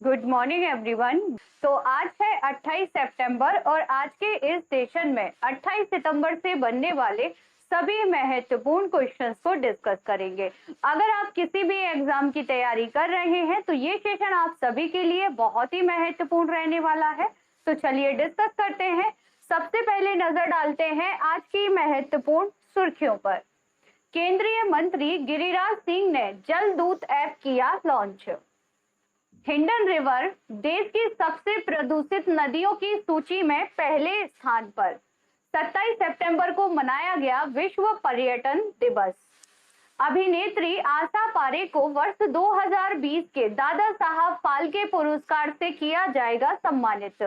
Good morning everyone. तो आज है 28 सितंबर और आज के इस सेशन में 28 सितंबर से बनने वाले सभी महत्वपूर्ण क्वेश्चंस को डिस्कस करेंगे। अगर आप किसी भी एग्जाम की तैयारी कर रहे हैं तो ये सेशन आप सभी के लिए बहुत ही महत्वपूर्ण रहने वाला है। तो चलिए डिस्कस करते हैं। सबसे पहले नजर डालते हैं आज की महत्वपूर्ण सुर्खियों पर। केंद्रीय मंत्री गिरिराज सिंह ने जल दूत ऐप किया लॉन्च। हिंडन रिवर देश की सबसे प्रदूषित नदियों की सूची में पहले स्थान पर। 27 सितंबर को मनाया गया विश्व पर्यटन दिवस। अभिनेत्री आशा पारेख को वर्ष 2020 के दादा साहब फाल्के पुरस्कार से किया जाएगा सम्मानित।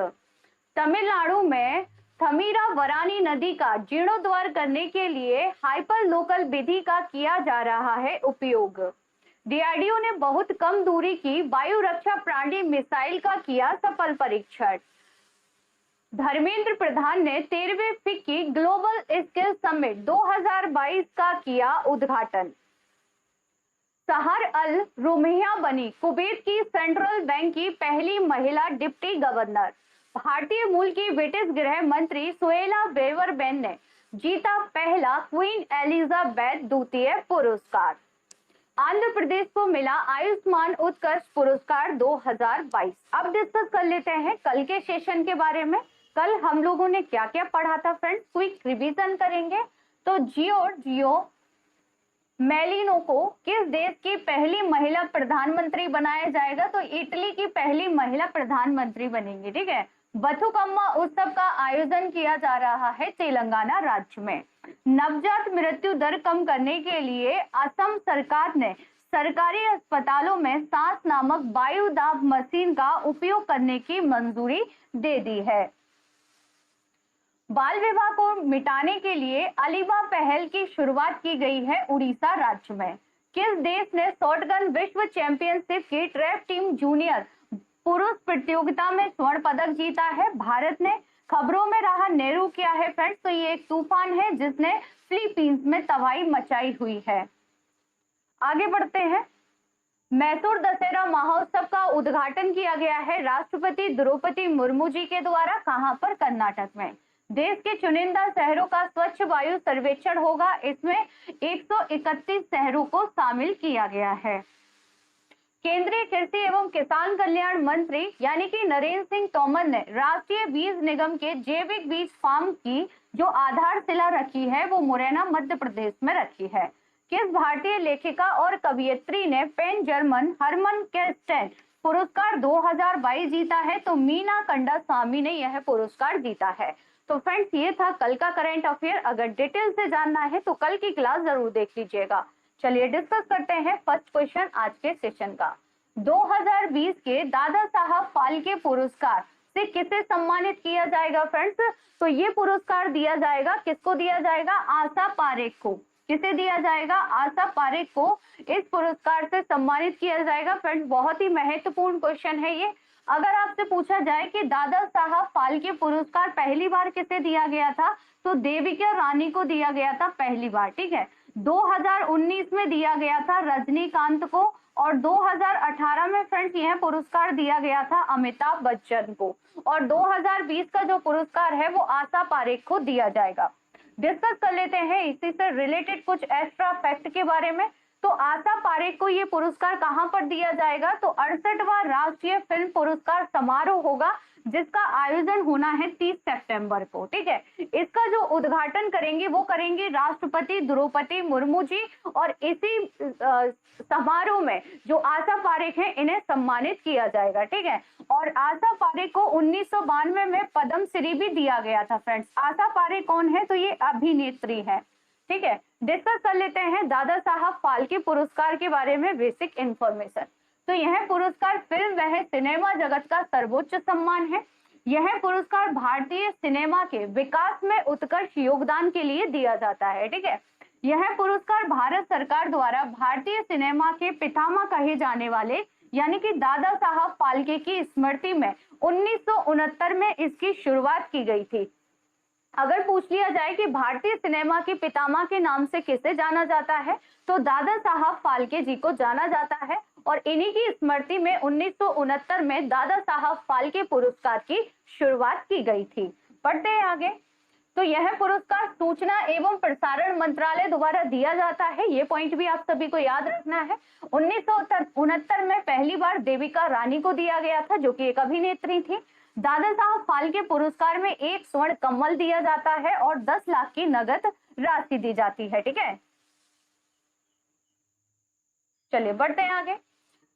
तमिलनाडु में थमीरावरानी नदी का जीर्णोद्धार करने के लिए हाइपर लोकल विधि का किया जा रहा है उपयोग। डीआरडीओ ने बहुत कम दूरी की वायु रक्षा प्रणाली मिसाइल का किया सफल परीक्षण। धर्मेंद्र प्रधान ने 13वें फिक्की ग्लोबल स्किल समिट 2022 का किया उद्घाटन। सहर अल रुमैया बनी कुवैत की सेंट्रल बैंक की पहली महिला डिप्टी गवर्नर। भारतीय मूल की ब्रिटिश गृह मंत्री सुएला वेवरबेन ने जीता पहला क्वीन एलिजाबेथ द्वितीय पुरस्कार। आंध्र प्रदेश को मिला आयुष्मान उत्कर्ष पुरस्कार 2022। अब डिस्कस कर लेते हैं कल के सेशन के बारे में। कल हम लोगों ने क्या क्या पढ़ा था फ्रेंड्स, क्विक रिवीजन करेंगे। तो जियो मेलिनो को किस देश की पहली महिला प्रधानमंत्री बनाया जाएगा? तो इटली की पहली महिला प्रधानमंत्री बनेंगी। ठीक है। बथुकम्मा उत्सव का आयोजन किया जा रहा है तेलंगाना राज्य में। नवजात मृत्यु दर कम करने के लिए असम सरकार ने सरकारी अस्पतालों में सांस नामक वायु दाब मशीन का उपयोग करने की मंजूरी दे दी है। बाल विवाह को मिटाने के लिए अलीबा पहल की शुरुआत की गई है उड़ीसा राज्य में। किस देश ने शॉटगन विश्व चैंपियनशिप की ट्रैप टीम जूनियर पुरुष प्रतियोगिता में स्वर्ण पदक जीता है? भारत ने। खबरों में रहा नेहरू क्या है फ्रेंड्स? तो ये एक तूफान है जिसने फिलीपींस में तबाही मचाई हुई है। आगे बढ़ते हैं। मैसूर दशहरा महोत्सव का उद्घाटन किया गया है राष्ट्रपति द्रौपदी मुर्मू जी के द्वारा। कहां पर? कर्नाटक में। देश के चुनिंदा शहरों का स्वच्छ वायु सर्वेक्षण होगा। इसमें 131 शहरों को शामिल किया गया है। केंद्रीय कृषि एवं किसान कल्याण मंत्री यानी कि नरेंद्र सिंह तोमर ने राष्ट्रीय बीज निगम के जैविक बीज फार्म की जो आधारशिला रखी है वो मुरैना मध्य प्रदेश में रखी है। किस भारतीय लेखिका और कवयित्री ने पेन जर्मन हरमन केस्टेन पुरस्कार 2022 जीता है? तो मीना कंडा स्वामी ने यह पुरस्कार जीता है। तो फ्रेंड्स ये था कल का करंट अफेयर। अगर डिटेल से जानना है तो कल की क्लास जरूर देख लीजिएगा। चलिए डिस्कस करते हैं फर्स्ट क्वेश्चन आज के सेशन का। 2020 के दादा साहब फाल्के पुरस्कार से किसे सम्मानित किया जाएगा फ्रेंड्स? तो ये पुरस्कार दिया जाएगा, किसको दिया जाएगा? आशा पारेख को। किसे दिया जाएगा? आशा पारेख को इस पुरस्कार से सम्मानित किया जाएगा। फ्रेंड्स बहुत ही महत्वपूर्ण क्वेश्चन है ये। अगर आपसे पूछा जाए कि दादा साहब फाल्के पुरस्कार पहली बार किसे दिया गया था, तो देविका रानी को दिया गया था पहली बार। ठीक है। 2019 में दिया गया था रजनीकांत को और 2018 में फ्रेंड्स यह पुरस्कार दिया गया था अमिताभ बच्चन को। और 2020 का जो पुरस्कार है वो आशा पारेख को दिया जाएगा। डिस्कस कर लेते हैं इसी से रिलेटेड कुछ एक्स्ट्रा फैक्ट के बारे में। तो आशा पारेख को ये पुरस्कार कहां पर दिया जाएगा? तो 68वां राष्ट्रीय फिल्म पुरस्कार समारोह होगा जिसका आयोजन होना है 30 सितंबर को। ठीक है। इसका जो उद्घाटन करेंगे वो करेंगे राष्ट्रपति द्रौपदी मुर्मू जी और इसी समारोह में जो आशा पारेख है इन्हें सम्मानित किया जाएगा। ठीक है। और आशा पारेख को 1992 में पद्मश्री भी दिया गया था फ्रेंड्स। आशा पारेख कौन है? तो ये अभिनेत्री है। ठीक है। डिस्कस कर लेते हैं दादा साहब फाल्के पुरस्कार के बारे में बेसिक इंफॉर्मेशन। तो यह पुरस्कार फिल्म वह सिनेमा जगत का सर्वोच्च सम्मान है। यह पुरस्कार भारतीय सिनेमा के विकास में उत्कृष्ट योगदान के लिए दिया जाता है। ठीक है। यह पुरस्कार भारत सरकार द्वारा भारतीय सिनेमा के पितामह कहे जाने वाले यानी कि दादा साहब फाल्के की स्मृति में 1969 में इसकी शुरुआत की गई थी। अगर पूछ लिया जाए कि भारतीय सिनेमा के पितामह के नाम से किसे जाना जाता है, तो दादा साहब फाल्के जी को जाना जाता है। और इन्हीं की स्मृति में 1969 में दादा साहब फाल्के पुरस्कार की शुरुआत की गई थी। बढ़ते हैं आगे। तो यह पुरस्कार सूचना एवं प्रसारण मंत्रालय द्वारा दिया जाता है, ये पॉइंट भी आप सभी को याद रखना है। 1969 में पहली बार देविका रानी को दिया गया था, जो कि एक अभिनेत्री थी। दादा साहब फाल्के पुरस्कार में 1 स्वर्ण कमल दिया जाता है और 10 लाख की नगद राशि दी जाती है। ठीक है, चलिए बढ़ते हैं आगे।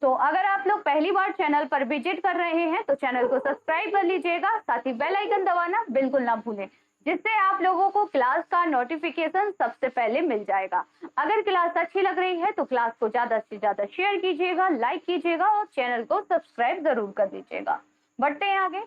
तो अगर आप लोग पहली बार चैनल पर विजिट कर रहे हैं तो चैनल को सब्सक्राइब कर लीजिएगा, साथ ही बेल आइकन दबाना बिल्कुल ना भूलें, जिससे आप लोगों को क्लास का नोटिफिकेशन सबसे पहले मिल जाएगा। अगर क्लास अच्छी लग रही है तो क्लास को ज्यादा से ज्यादा शेयर कीजिएगा, लाइक कीजिएगा और चैनल को सब्सक्राइब जरूर कर दीजिएगा। बढ़ते हैं आगे।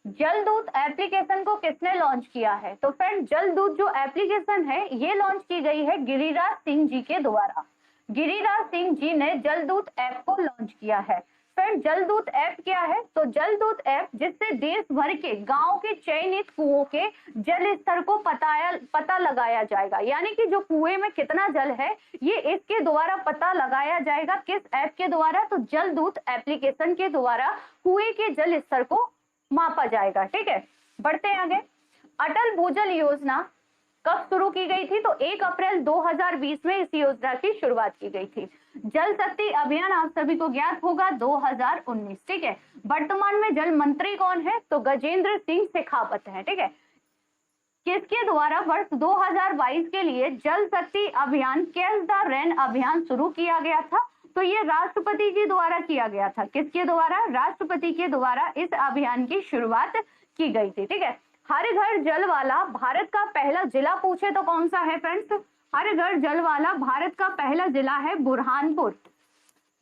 जलदूत एप्लीकेशन को किसने लॉन्च किया है? तो फ्रेंड, जलदूत जो एप्लीकेशन है ये लॉन्च की गई है गिरिराज सिंह जी के द्वारा। गिरिराज सिंह जी ने जलदूत ऐप को लॉन्च किया है। फ्रेंड, जलदूत ऐप क्या है? तो जलदूत ऐप जिससे देश भर के गांव के चयनित कुओं के जल स्तर को पता लगाया जाएगा, यानी कि जो कुएं में कितना जल है ये इसके द्वारा पता लगाया जाएगा। किस ऐप के द्वारा? तो जलदूत एप्लीकेशन के द्वारा कुएं के जल स्तर को मापा जाएगा। ठीक है, बढ़ते हैं आगे। अटल भूजल योजना कब शुरू की गई थी? तो 1 अप्रैल 2020 में इस योजना की शुरुआत की गई थी। जल शक्ति अभियान आप सभी को ज्ञात होगा 2019। ठीक है, वर्तमान में जल मंत्री कौन है? तो गजेंद्र सिंह शेखावत है। ठीक है, किसके द्वारा वर्ष 2022 के लिए जल शक्ति अभियान कैच द रेन अभियान शुरू किया गया था? तो ये राष्ट्रपति जी द्वारा किया गया था। किसके द्वारा? राष्ट्रपति के द्वारा इस अभियान की शुरुआत की गई थी। ठीक है, हर घर जल वाला भारत का पहला जिला पूछे तो कौन सा है फ्रेंड्स? हर घर जल वाला भारत का पहला जिला है बुरहानपुर।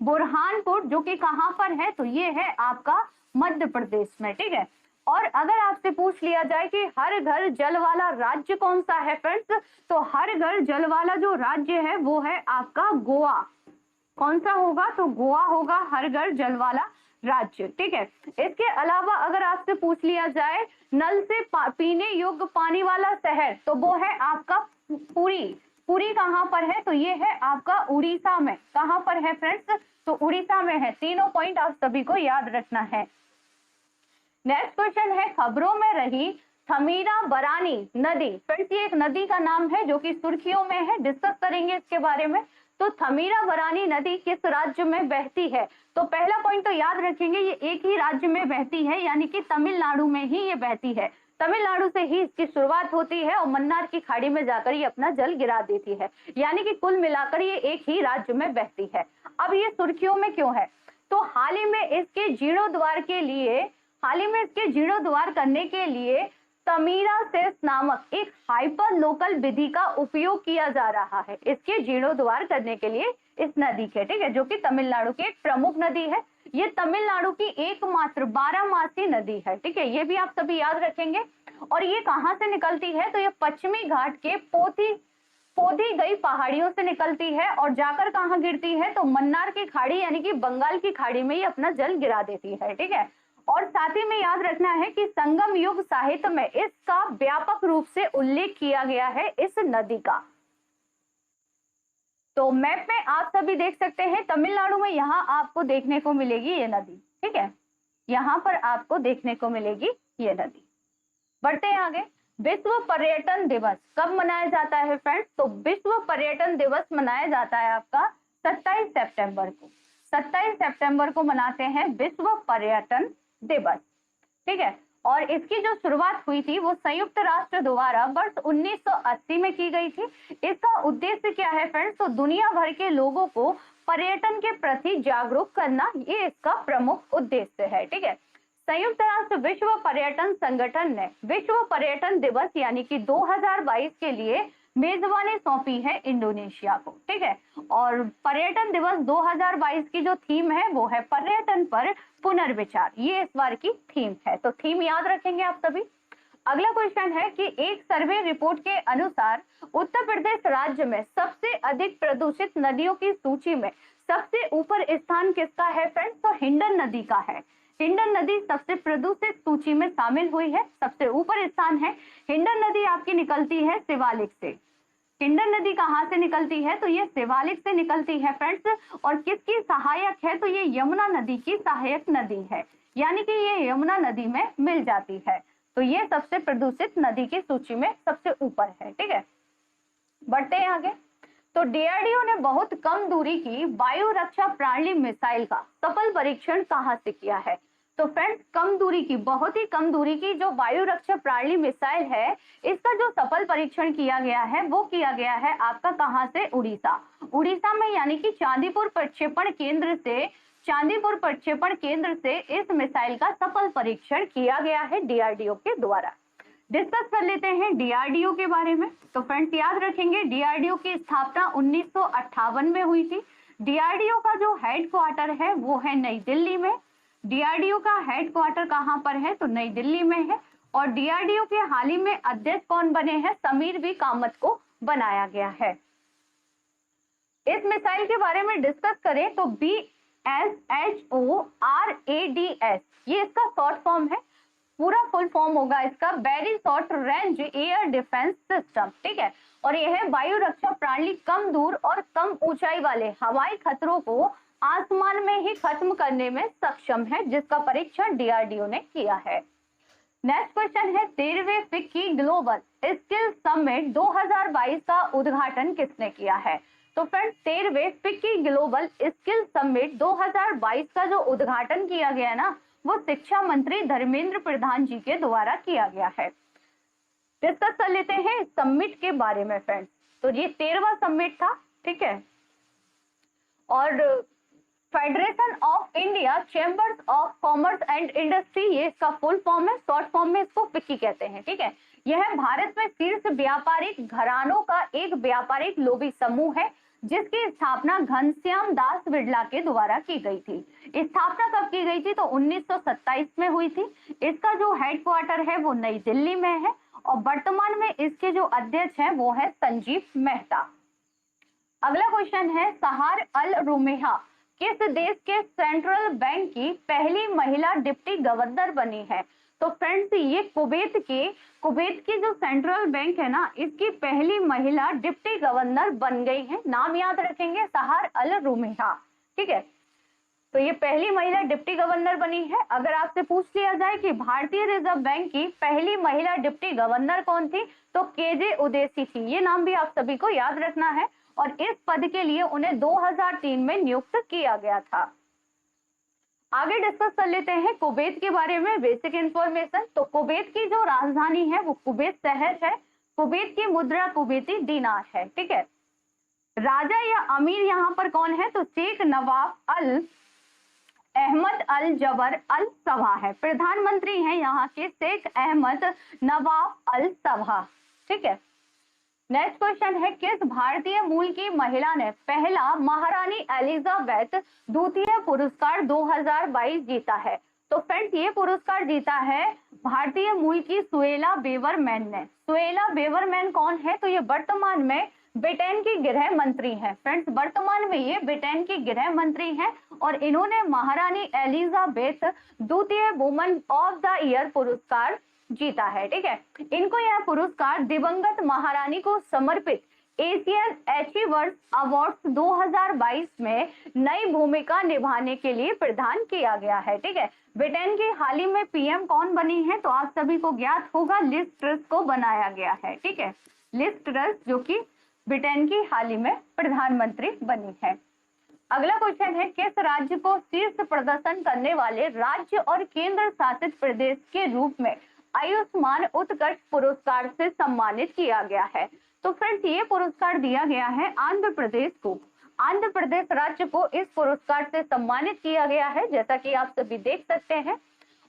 बुरहानपुर जो कि कहां पर है? तो ये है आपका मध्य प्रदेश में। ठीक है, और अगर आपसे पूछ लिया जाए कि हर घर जल वाला राज्य कौन सा है फ्रेंड्स, तो हर घर जल वाला जो राज्य है वो है आपका गोवा। कौन सा होगा? तो गोवा होगा हर घर जल वाला राज्य। ठीक है, इसके अलावा अगर आपसे पूछ लिया जाए नल से पीने योग्य पानी वाला शहर, तो वो है आपका पुरी। पुरी कहां पर है? तो ये है आपका उड़ीसा में। कहां पर है फ्रेंड्स? तो उड़ीसा में है। तीनों पॉइंट आप सभी को याद रखना है। नेक्स्ट क्वेश्चन है, खबरों में रही थमीराबरानी नदी। फ्रेंड्स, ये एक नदी का नाम है जो कि सुर्खियों में है, डिस्कस करेंगे इसके बारे में। तो थमीराबरानी नदी किस राज्य में बहती है? तो पहला पॉइंट तो याद रखेंगे, ये एक ही राज्य में बहती है, यानी कि तमिलनाडु में ही ये बहती है। तमिलनाडु से ही इसकी शुरुआत होती है और मन्नार की खाड़ी में जाकर ये अपना जल गिरा देती है, यानी कि कुल मिलाकर ये एक ही राज्य में बहती है। अब ये सुर्खियों में क्यों है? तो हाल ही में इसके जीर्णोद्वार करने के लिए तमीरासेस नामक एक हाइपर लोकल विधि का उपयोग किया जा रहा है, इसके जीर्णोद्वार करने के लिए इस नदी के। ठीक है, जो कि तमिलनाडु की एक प्रमुख नदी है। ये तमिलनाडु की एकमात्र 12 नदी है। ठीक है, ये भी आप सभी याद रखेंगे। और ये कहां से निकलती है? तो ये पश्चिमी घाट के पोधी गई पहाड़ियों से निकलती है और जाकर कहां गिरती है? तो मन्नार की खाड़ी यानी कि बंगाल की खाड़ी में ये अपना जल गिरा देती है। ठीक है, और साथ ही में याद रखना है कि संगम युग साहित्य में इसका व्यापक रूप से उल्लेख किया गया है इस नदी का। तो मैप में आप सभी देख सकते हैं तमिलनाडु में यहाँ आपको देखने को मिलेगी ये नदी। ठीक है, यहाँ पर आपको देखने को मिलेगी ये नदी। बढ़ते हैं आगे। विश्व पर्यटन दिवस कब मनाया जाता है फ्रेंड्स? तो विश्व पर्यटन दिवस मनाया जाता है आपका 27 सितंबर को। 27 सितंबर को मनाते हैं विश्व पर्यटन दिवस। ठीक है, और इसकी जो शुरुआत हुई थी वो संयुक्त राष्ट्र द्वारा वर्ष 1980 में की गई थी। इसका उद्देश्य क्या है फ्रेंड्स? तो दुनिया भर के लोगों को पर्यटन के प्रति जागरूक करना, ये इसका प्रमुख उद्देश्य है। ठीक है, संयुक्त राष्ट्र विश्व पर्यटन संगठन ने विश्व पर्यटन दिवस यानी कि 2022 के लिए मेजबानी सौंपी है इंडोनेशिया को। ठीक है, और पर्यटन दिवस 2022 की जो थीम है वो है पर्यटन पर पुनर्विचार, ये इस बार की थीम है। तो थीम याद रखेंगे आप सभी। अगला क्वेश्चन है कि एक सर्वे रिपोर्ट के अनुसार उत्तर प्रदेश राज्य में सबसे अधिक प्रदूषित नदियों की सूची में सबसे ऊपर स्थान किसका है फ्रेंड्स? तो हिंडन नदी का है। हिंडन नदी सबसे प्रदूषित सूची में शामिल हुई है, सबसे ऊपर स्थान है। हिंडन नदी आपकी निकलती है शिवालिक से। किंडर नदी कहाँ से निकलती है? तो ये शिवालिक से निकलती है फ्रेंड्स। और किसकी सहायक है? तो ये यमुना नदी की सहायक नदी है, यानी कि ये यमुना नदी में मिल जाती है। तो ये सबसे प्रदूषित नदी की सूची में सबसे ऊपर है। ठीक है, बढ़ते हैं आगे। तो डीआरडीओ ने बहुत कम दूरी की वायु रक्षा प्रणाली मिसाइल का सफल परीक्षण कहां से किया है? तो फ्रेंड्स, कम दूरी की, बहुत ही कम दूरी की जो वायु रक्षा प्रणाली मिसाइल है, इसका जो सफल परीक्षण किया गया है वो किया गया है आपका कहां से? उड़ीसा। उड़ीसा में, यानी कि चांदीपुर प्रक्षेपण केंद्र से इस मिसाइल का सफल परीक्षण किया गया है डीआरडीओ के द्वारा। डिस्कस कर लेते हैं डीआरडीओ के बारे में। तो फ्रेंड्स, याद रखेंगे डीआरडीओ की स्थापना 1958 में हुई थी। डीआरडीओ का जो हेडक्वार्टर है वो है नई दिल्ली में। डीआरडीओ का हेडक्वार्टर कहां पर है? तो नई दिल्ली में है। और डीआरडीओ के हाल ही में अध्यक्ष कौन बने हैं? समीर वी कामत को बनाया गया है। इस मिसाइल के बारे में डिस्कस करें तो BSHORADS ये इसका शॉर्ट फॉर्म है। पूरा फुल फॉर्म होगा इसका very short range air defence system. ठीक है, और यह है वायु रक्षा प्रणाली कम दूर और कम ऊंचाई वाले हवाई खतरों को आसमान में ही खत्म करने में सक्षम है, जिसका परीक्षण डीआरडीओ ने किया है। नेक्स्ट क्वेश्चन है 13वें फिक्की ग्लोबल स्किल समिट 2022 का उद्घाटन किसने किया है? तो फ्रेंड्स, 13वें फिक्की ग्लोबल स्किल समिट 2022 का जो उद्घाटन किया गया ना, वो शिक्षा मंत्री धर्मेंद्र प्रधान जी के द्वारा किया गया है। डिस्कस कर लेते हैं समिट के बारे में फ्रेंड्स। तो ये 13वां समिट था। ठीक है, और federation of India chambers of commerce and industry ये इसका फुल फॉर्म है। शॉर्ट फॉर्म में इसको फिक्की कहते हैं। ठीक है, यह भारत में शीर्ष व्यापारिक घरानों का एक व्यापारिक लोबी समूह है, जिसकी स्थापना घनश्याम दास बिड़ला के द्वारा की गई थी। स्थापना कब की गई थी? तो 1927 में हुई थी। इसका जो हेडक्वार्टर है वो नई दिल्ली में है, और वर्तमान में इसके जो अध्यक्ष हैं वो है संजीव मेहता। अगला क्वेश्चन है सहार अल रुमेहा किस देश के सेंट्रल बैंक की पहली महिला डिप्टी गवर्नर बनी है? तो फ्रेंड्स, ये कुवैत की जो सेंट्रल बैंक है ना, इसकी पहली महिला डिप्टी गवर्नर बन गई है। नाम याद रखेंगे, सहार अल रुमेहा। ठीक है, तो ये पहली महिला डिप्टी गवर्नर बनी है। अगर आपसे पूछ लिया जाए कि भारतीय रिजर्व बैंक की पहली महिला डिप्टी गवर्नर कौन थी, तो केजे उदेसी थी। ये नाम भी आप सभी को याद रखना है, और इस पद के लिए उन्हें 2003 में नियुक्त किया गया था। आगे डिस्कस कर लेते हैं कुवैत के बारे में बेसिक इंफॉर्मेशन। तो कुवैत की जो राजधानी है वो कुवैत शहर है। कुवैत की मुद्रा कुवैती दीनार है। ठीक है, राजा या अमीर यहाँ पर कौन है? तो शेख नवाब अल अहमद अल जबर अल सबा है। प्रधानमंत्री हैं यहाँ के शेख अहमद नवाब अल सबा। ठीक है, नेक्स्ट क्वेश्चन है किस भारतीय मूल की महिला ने पहला महारानी एलिजाबेथ द्वितीय पुरस्कार 2022 जीता है? तो फ्रेंड्स, ये पुरस्कार जीता है भारतीय मूल की सुएला बेवरमैन ने। सुएला बेवरमैन कौन है? तो ये वर्तमान में ब्रिटेन की गृह मंत्री हैं। फ्रेंड्स, वर्तमान में ये ब्रिटेन की गृह मंत्री हैं, और इन्होंने महारानी एलिजाबेथ द्वितीय वुमन ऑफ द ईयर पुरस्कार जीता है। ठीक है, इनको यह पुरस्कार दिवंगत महारानी को समर्पित एशियन अचीवर्स अवार्ड्स 2022 में नई भूमिका निभाने के लिए प्रदान किया गया है। ठीक है, ब्रिटेन की हाल ही में पीएम कौन बनी है? तो आप सभी को ज्ञात होगा, लिज ट्रस को बनाया गया है। ठीक है, लिज ट्रस जो कि ब्रिटेन की हाल ही में प्रधानमंत्री बनी है। अगला क्वेश्चन है किस राज्य को शीर्ष प्रदर्शन करने वाले राज्य और केंद्र शासित प्रदेश के रूप में आयुष्मान उत्कृष्ट पुरस्कार से सम्मानित किया गया है? तो फ्रेंड्स, ये पुरस्कार दिया गया है आंध्र प्रदेश को। आंध्र प्रदेश राज्य को इस पुरस्कार से सम्मानित किया गया है, जैसा कि आप सभी देख सकते हैं।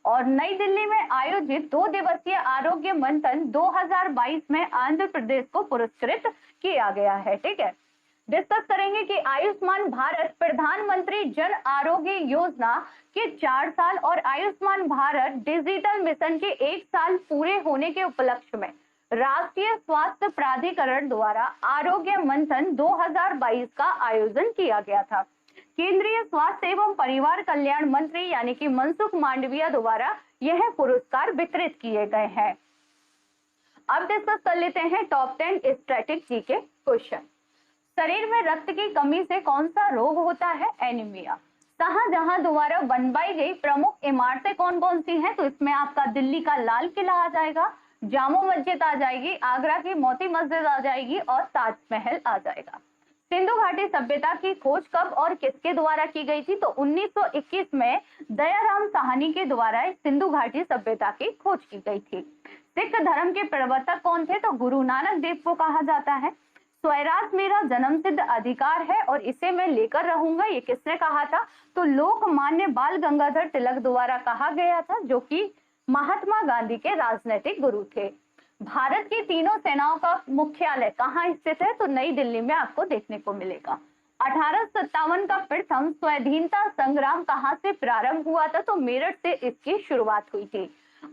और नई दिल्ली में आयोजित 2 दिवसीय आरोग्य मंथन 2022 में आंध्र प्रदेश को पुरस्कृत किया गया है। ठीक है, डिस्कस करेंगे कि आयुष्मान भारत प्रधानमंत्री जन आरोग्य योजना के 4 साल और आयुष्मान भारत डिजिटल मिशन के 1 साल पूरे होने के उपलक्ष्य में राष्ट्रीय स्वास्थ्य प्राधिकरण द्वारा आरोग्य मंथन 2022 का आयोजन किया गया था। केंद्रीय स्वास्थ्य एवं परिवार कल्याण मंत्री यानी कि मनसुख मांडविया द्वारा यह पुरस्कार वितरित किए गए हैं। अब डिस्कस कर लेते हैं टॉप 10 स्टैटिक जीके क्वेश्चन। शरीर में रक्त की कमी से कौन सा रोग होता है? एनीमिया। शाहजहां द्वारा बनवाई गई प्रमुख इमारतें कौन कौन सी हैं? तो इसमें आपका दिल्ली का लाल किला आ जाएगा, जामो मस्जिद आ जाएगी, आगरा की मोती मस्जिद आ जाएगी और ताजमहल आ जाएगा। सिंधु घाटी सभ्यता की खोज कब और किसके द्वारा की गई थी? तो 1921 में दयाराम साहनी के द्वारा सिंधु घाटी सभ्यता की खोज की गई थी। सिख धर्म के प्रवर्तक कौन थे? तो गुरु नानक देव को कहा जाता है। स्वराज मेरा जन्मसिद्ध अधिकार है और इसे मैं लेकर रहूंगा, ये किसने कहा था? तो लोकमान्य बाल गंगाधर तिलक द्वारा कहा गया था, जो कि महात्मा गांधी के राजनीतिक गुरु थे। भारत की तीनों सेनाओं का मुख्यालय कहाँ स्थित है? तो नई दिल्ली में आपको देखने को मिलेगा। 1857 का प्रथम स्वाधीनता संग्राम कहाँ से प्रारंभ हुआ था? तो मेरठ से इसकी शुरुआत हुई थी।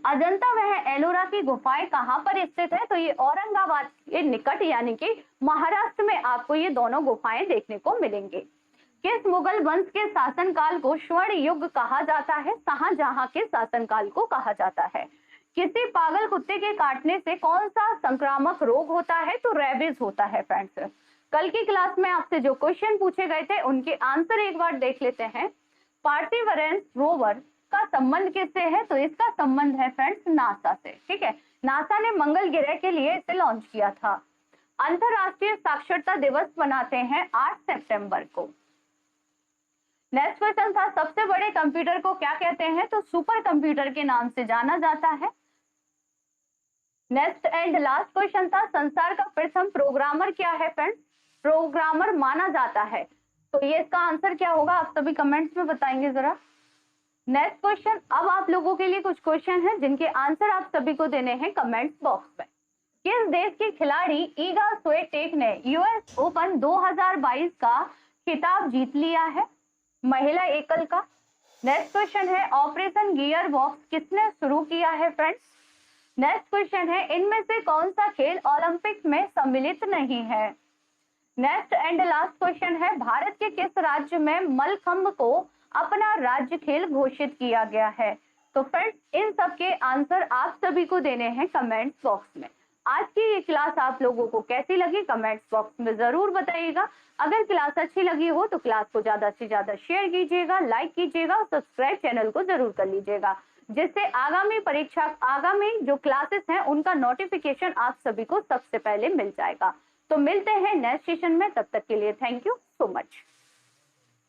अजंता वह एलोरा की गुफाएं कहाँ पर स्थित है? तो ये औरंगाबाद के निकट यानी कि महाराष्ट्र में आपको ये दोनों गुफाएं देखने को मिलेंगे। किस मुगल वंश के शासनकाल को स्वर्ण युग कहा जाता है? शाहजहां के शासनकाल को कहा जाता है। किसी पागल कुत्ते के काटने से कौन सा संक्रामक रोग होता है? तो रेबीज होता है फ्रेंड्स। कल की क्लास में आपसे जो क्वेश्चन पूछे गए थे उनके आंसर एक बार देख लेते हैं। पार्सिवरेंस रोवर का संबंध किससे है? तो इसका संबंध है फ्रेंड्स नासा से। ठीक है, नासा ने मंगल ग्रह के लिए इसे लॉन्च किया था। अंतरराष्ट्रीय साक्षरता दिवस मनाते हैं 8 सितंबर को। नेक्स्ट क्वेश्चन था सबसे बड़े कंप्यूटर को क्या कहते हैं? तो सुपर कंप्यूटर के नाम से जाना जाता है। नेक्स्ट एंड लास्ट क्वेश्चन था संसार का प्रथम प्रोग्रामर क्या है फ्रेंड्स? प्रोग्रामर माना जाता है, तो ये इसका आंसर क्या होगा? आप सभी कमेंट्स में बताएंगे जरा। नेक्स्ट क्वेश्चन, अब आप लोगों के लिए कुछ क्वेश्चन हैं जिनके आंसर आप सभी को देने हैं कमेंट्स बॉक्स में। किस देश की खिलाड़ी ईगा स्विएटेक ने यूएस ओपन 2022 का खिताब जीत लिया है? महिला एकल का। नेक्स्ट क्वेश्चन है ऑपरेशन गियर बॉक्स किसने शुरू किया है फ्रेंड्स? नेक्स्ट क्वेश्चन है इनमें से कौन सा खेल ओलंपिक में सम्मिलित नहीं है? नेक्स्ट एंड लास्ट क्वेश्चन है भारत के किस राज्य में मलखंभ को अपना राज्य खेल घोषित किया गया है? तो फ्रेंड्स इन सब के आंसर आप सभी को देने हैं कमेंट्स बॉक्स में। आज की ये क्लास आप लोगों को कैसी लगी कमेंट्स बॉक्स में जरूर बताइएगा। अगर क्लास अच्छी लगी हो तो क्लास को ज्यादा से ज्यादा शेयर कीजिएगा, लाइक कीजिएगा और सब्सक्राइब चैनल को जरूर कर लीजिएगा, जिससे आगामी जो क्लासेस हैं उनका नोटिफिकेशन आप सभी को सबसे पहले मिल जाएगा। तो मिलते हैं नेक्स्ट सेशन में, तब तक के लिए थैंक यू सो मच।